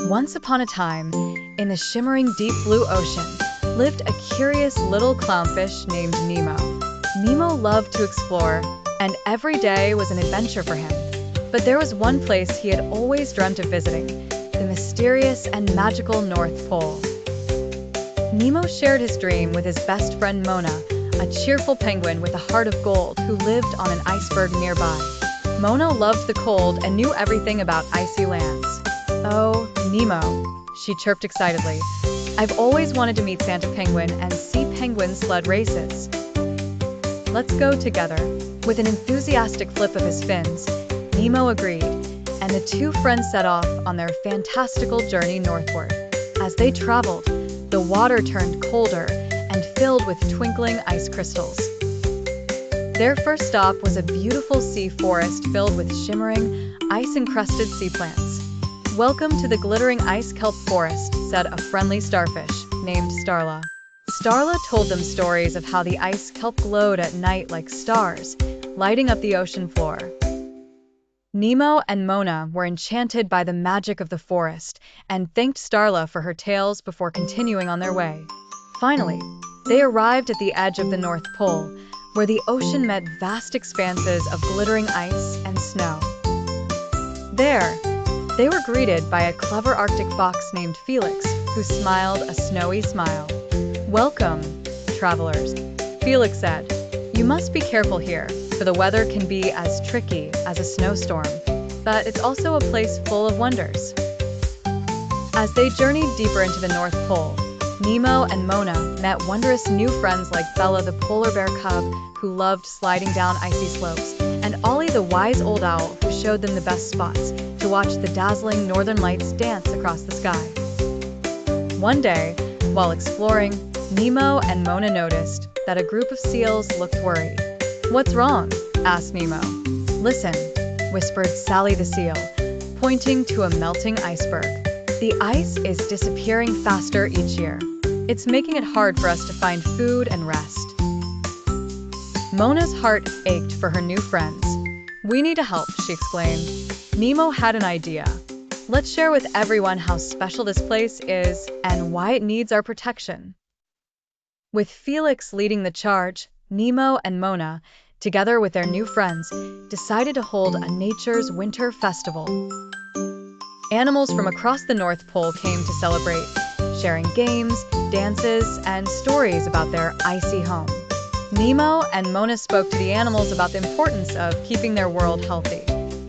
Once upon a time, in the shimmering deep blue ocean, lived a curious little clownfish named Nemo. Nemo loved to explore, and every day was an adventure for him. But there was one place he had always dreamt of visiting, the mysterious and magical North Pole. Nemo shared his dream with his best friend Mona, a cheerful penguin with a heart of gold who lived on an iceberg nearby. Mona loved the cold and knew everything about icy lands. "Oh, Nemo," she chirped excitedly. "I've always wanted to meet Santa Penguin and see penguin sled races. Let's go together." With an enthusiastic flip of his fins, Nemo agreed, and the two friends set off on their fantastical journey northward. As they traveled, the water turned colder and filled with twinkling ice crystals. Their first stop was a beautiful sea forest filled with shimmering, ice-encrusted sea plants. "Welcome to the glittering ice kelp forest," said a friendly starfish named Starla. Starla told them stories of how the ice kelp glowed at night like stars, lighting up the ocean floor. Nemo and Mona were enchanted by the magic of the forest and thanked Starla for her tales before continuing on their way. Finally, they arrived at the edge of the North Pole, where the ocean met vast expanses of glittering ice and snow. There, they were greeted by a clever Arctic fox named Felix, who smiled a snowy smile. "Welcome, travelers," Felix said. "You must be careful here, for the weather can be as tricky as a snowstorm, but it's also a place full of wonders." As they journeyed deeper into the North Pole, Nemo and Mona met wondrous new friends like Bella the polar bear cub, who loved sliding down icy slopes, and Ollie the wise old owl, who showed them the best spots to watch the dazzling northern lights dance across the sky. One day, while exploring, Nemo and Mona noticed that a group of seals looked worried. "What's wrong?" asked Nemo. "Listen," whispered Sally the seal, pointing to a melting iceberg. "The ice is disappearing faster each year. It's making it hard for us to find food and rest." Mona's heart ached for her new friends. "We need to help," she exclaimed. Nemo had an idea. "Let's share with everyone how special this place is and why it needs our protection." With Felix leading the charge, Nemo and Mona, together with their new friends, decided to hold a nature's winter festival. Animals from across the North Pole came to celebrate, sharing games, dances, and stories about their icy home. Nemo and Mona spoke to the animals about the importance of keeping their world healthy.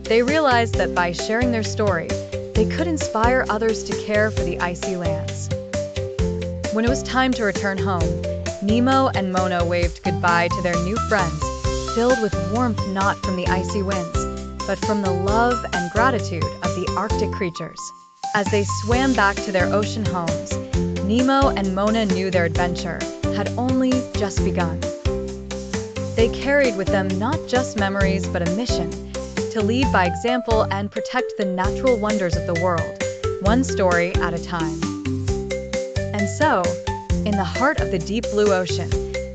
They realized that by sharing their story, they could inspire others to care for the icy lands. When it was time to return home, Nemo and Mona waved goodbye to their new friends, filled with warmth not from the icy winds, but from the love and gratitude of the Arctic creatures. As they swam back to their ocean homes, Nemo and Mona knew their adventure had only just begun. They carried with them not just memories but a mission to lead by example and protect the natural wonders of the world, one story at a time. And so, in the heart of the deep blue ocean,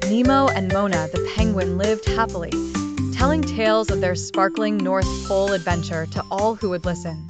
Nemo and Mona the penguin lived happily, telling tales of their sparkling North Pole adventure to all who would listen.